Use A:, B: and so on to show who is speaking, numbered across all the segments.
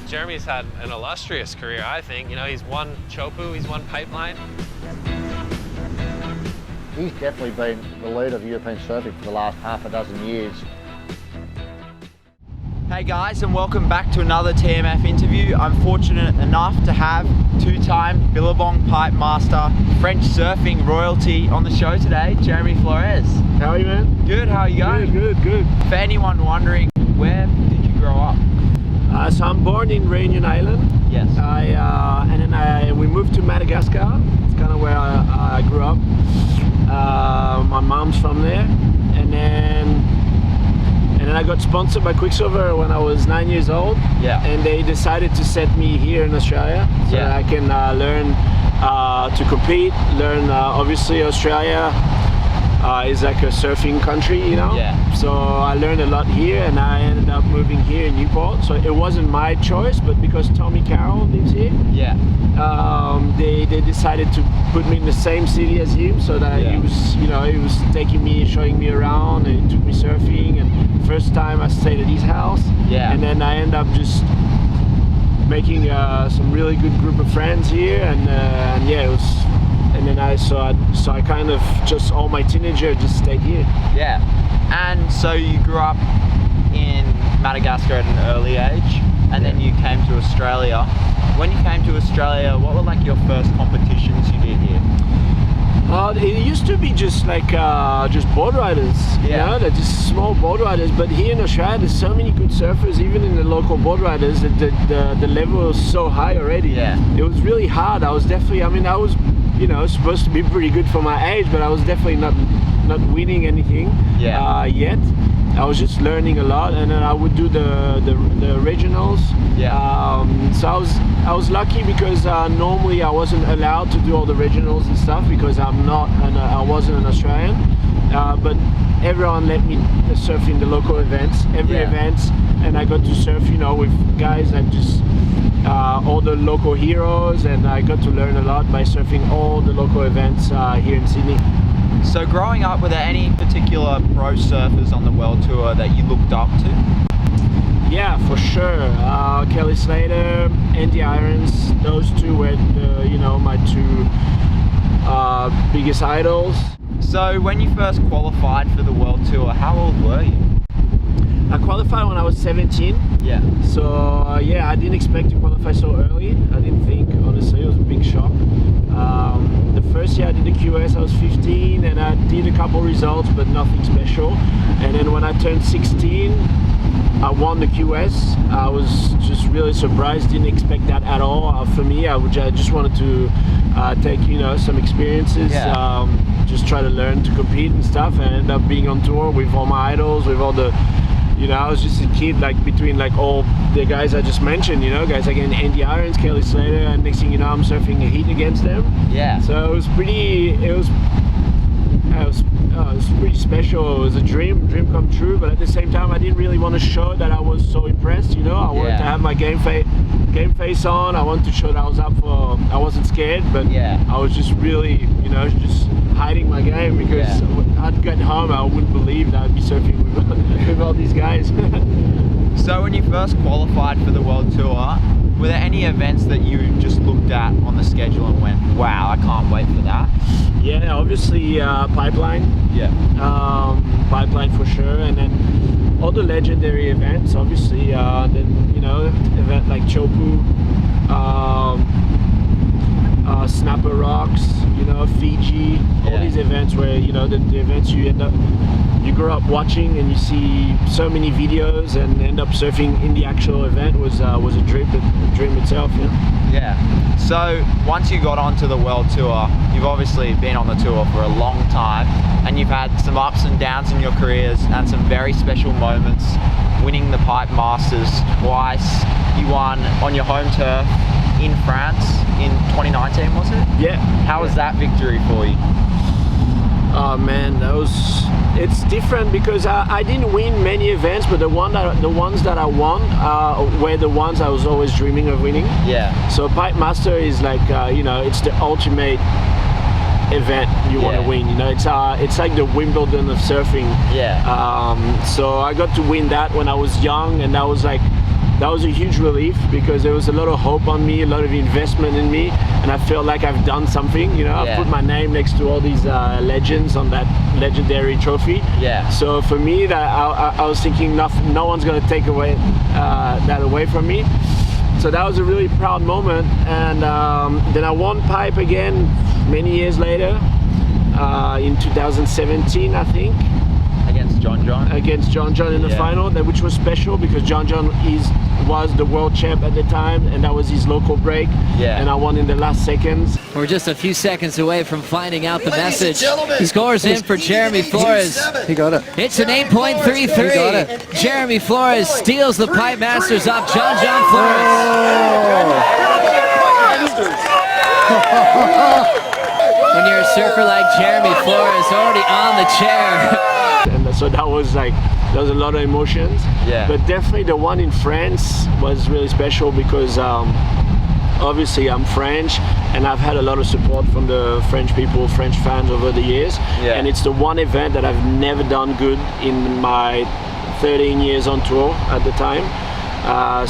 A: Jeremy's had an illustrious career, I think. You know, he's won Chopu, he's won Pipeline.
B: He's definitely been the leader of European surfing for the last half a dozen years.
C: Hey guys, and welcome back to another TMF interview. I'm fortunate enough to have two-time Billabong Pipe Master, French surfing royalty on the show today, Jeremy Flores.
D: How are you, man?
C: Good, how are you going?
D: Good.
C: For anyone wondering, where did you grow up?
D: So I'm born in Réunion Island.
C: Yes.
D: We moved to Madagascar. It's kind of where I grew up. My mom's from there, and then I got sponsored by Quicksilver when I was 9 years old.
C: Yeah.
D: And they decided to set me here in Australia so that I can learn to compete. Learn obviously Australia is like a surfing country, you know.
C: Yeah.
D: So I learned a lot here, and I ended up moving here in Newport. So it wasn't my choice, but because Tommy Carroll lives here.
C: Yeah.
D: They decided to put me in the same city as him, so that he was taking me, showing me around, and he took me surfing. And first time I stayed at his house.
C: Yeah.
D: And then I ended up just making some really good group of friends here, and yeah, it was. And then I kind of just all my teenager just stayed here.
C: Yeah. And so you grew up in Madagascar at an early age, and then you came to Australia. When you came to Australia, what were like your first competitions you did here?
D: It used to be just like just board riders, you know, they're just small board riders. But here in Australia, there's so many good surfers, even in the local board riders, that the level was so high already.
C: Yeah.
D: It was really hard. I was supposed to be pretty good for my age, but I was definitely not winning anything yet. I was just learning a lot, and then I would do the regionals.
C: Yeah.
D: So I was lucky because normally I wasn't allowed to do all the regionals and stuff because I wasn't an Australian. But everyone let me surf in the local events, events, and I got to surf, with guys that just all the local heroes, and I got to learn a lot by surfing all the local events here in Sydney.
C: So growing up, were there any particular pro surfers on the world tour that you looked up to?
D: Yeah, for sure. Kelly Slater, Andy Irons, those two were my two biggest idols.
C: So when you first qualified for the world tour, how old were you?
D: I qualified when I was 17.
C: Yeah.
D: So I didn't expect to qualify so early. I didn't think, honestly, it was a big shock. The first year I did the QS, I was 15, and I did a couple results, but nothing special. And then when I turned 16, I won the QS. I was just really surprised, didn't expect that at all. For me, I just wanted to take some experiences, just try to learn to compete and stuff, and end up being on tour with all my idols, with all the, I was just a kid between all the guys I just mentioned, guys like Andy Irons, Kelly Slater, and next thing you know, I'm surfing a heat against them. Yeah. So it was pretty special. It was a dream come true, but at the same time I didn't really want to show that I was so impressed, I wanted to have my game face on. I wanted to show that I was up for, I wasn't scared, but I was just really, just hiding my game, because I'd get home, I wouldn't believe that I'd be surfing with all these guys.
C: So when you first qualified for the world tour, were there any events that you just looked at on the schedule and went, wow, I can't wait for that?
D: Yeah, obviously Pipeline. Yeah. Pipeline for sure, and then all the legendary events, obviously. Event like Chopu, Snapper Rocks, Fiji, all these events where the events you grow up watching, and you see so many videos and end up surfing in the actual event was a dream itself.
C: Yeah. So once you got onto the world tour, you've obviously been on the tour for a long time, and you've had some ups and downs in your careers and some very special moments, winning the Pipe Masters twice. You won on your home turf in France in 2019, was it?
D: Yeah.
C: How was that victory for you?
D: Oh man, it's different because I didn't win many events, but the ones that I won were the ones I was always dreaming of winning. Yeah. So Pipe Master is like it's the ultimate event you want to win. It's like the Wimbledon of surfing. Yeah. So I got to win that when I was young, and that was like that was a huge relief because there was a lot of hope on me, a lot of investment in me, and I feel like I've done something. You know, I put my name next to all these legends on that legendary trophy.
C: Yeah.
D: So for me, that I was thinking, no one's going to take away that away from me. So that was a really proud moment. And then I won pipe again many years later, in 2017, I think.
C: Against John John
D: in the final, which was special because John was the world champ at the time, and that was his local break.
C: Yeah.
D: And I won in the last seconds.
E: We're just a few seconds away from finding out the message. He scores in for Jeremy Flores.
F: He got it.
E: It's an 8.33. Jeremy Flores steals the Pipe Masters off John Flores. When you're a surfer like Jeremy Flores, already on the chair.
D: And so that was a lot of emotions.
C: Yeah.
D: But definitely the one in France was really special because obviously I'm French and I've had a lot of support from the French people, French fans over the years.
C: Yeah.
D: And it's the one event that I've never done good in my 13 years on tour at the time. I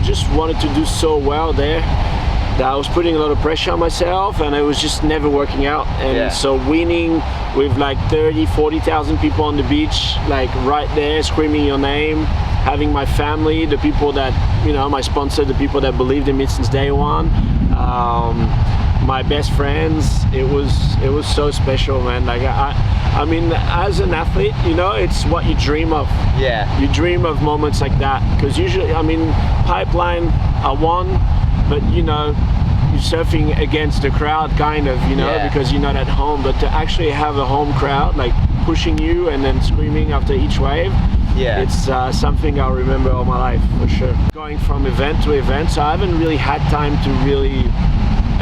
D: just wanted to do so well there that I was putting a lot of pressure on myself and it was just never working out. And so winning with like 40,000 people on the beach, like right there screaming your name, having my family, the people that, my sponsor, the people that believed in me since day one, my best friends, it was so special, man. Like I mean, as an athlete, it's what you dream of.
C: Yeah.
D: You dream of moments like that because usually, pipeline, I won, but you're surfing against the crowd kind of, because you're not at home. But to actually have a home crowd like pushing you and then screaming after each wave, it's something I'll remember all my life for sure. Going from event to event, so I haven't really had time to really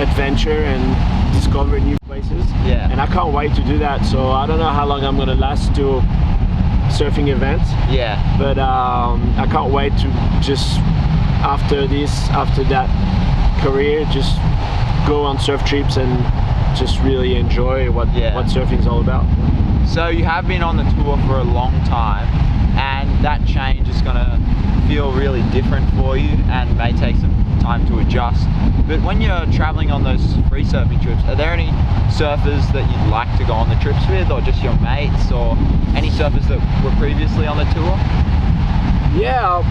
D: adventure and discover new places.
C: Yeah.
D: And I can't wait to do that. So I don't know how long I'm gonna last to surfing events.
C: Yeah.
D: But I can't wait to just after that career, just go on surf trips and just really enjoy what surfing's all about.
C: So you have been on the tour for a long time, and that change is going to feel really different for you and may take some time to adjust. But when you're traveling on those free surfing trips, are there any surfers that you'd like to go on the trips with, or just your mates, or any surfers that were previously on the tour?
D: Yeah,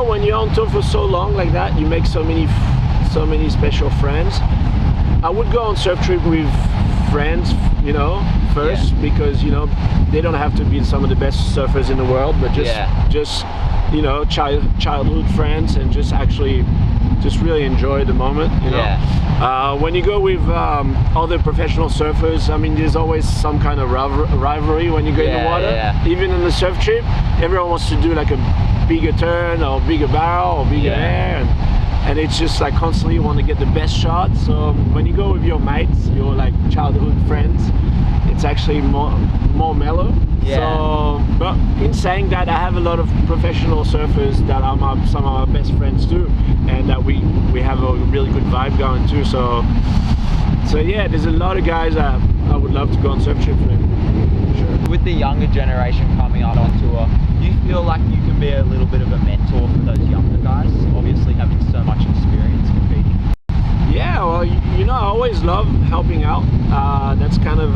D: when you're on tour for so long like that, you make so many special friends. I would go on surf trip with friends, first, because they don't have to be some of the best surfers in the world, but just childhood friends, and just really enjoy the moment. When you go with other professional surfers, there's always some kind of rivalry when you go in the water. Even in the surf trip, everyone wants to do like a bigger turn or bigger barrel or bigger air, and it's just like constantly you want to get the best shot. So when you go with your mates, your like childhood friends, it's actually more mellow. So, but in saying that, I have a lot of professional surfers that are some of my best friends too, and that we have a really good vibe going too. So yeah, there's a lot of guys that I would love to go on surf trips with. Sure.
C: With the younger generation coming out on tour, do you feel like you can be a little bit of a mentor for those younger guys, obviously having so much experience competing?
D: Yeah, well, I always love helping out. That's kind of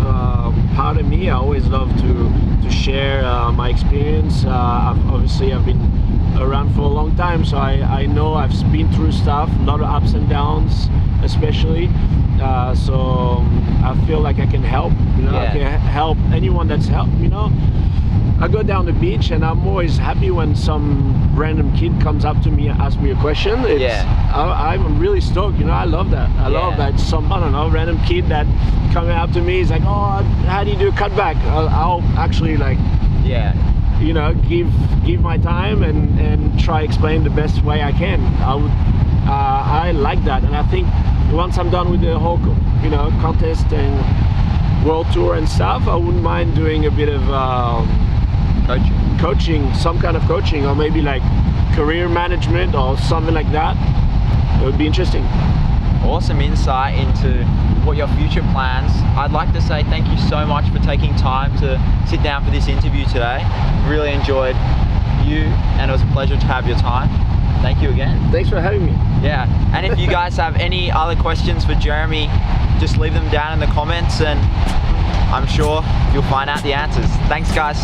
D: part of me. I always love to share my experience. I've been around for a long time, so I know I've been through stuff, a lot of ups and downs, especially. So I feel like I can help. I can help anyone that's helped. I go down the beach and I'm always happy when some random kid comes up to me and asks me a question. I'm really stoked, I love that. I love that some, random kid that coming up to me is like, oh, how do you do a cutback? I'll actually give my time and try explain the best way I can. I like that, and I think once I'm done with the whole contest and world tour and stuff, I wouldn't mind doing a bit of coaching, some kind of coaching, or maybe like career management or something like that. It would be interesting.
C: Awesome insight into what your future plans. I'd like to say thank you so much for taking time to sit down for this interview today. Really enjoyed you, and it was a pleasure to have your time. Thank you again.
D: Thanks for having me.
C: Yeah, and if you guys have any other questions for Jeremy, just leave them down in the comments and I'm sure you'll find out the answers. Thanks guys.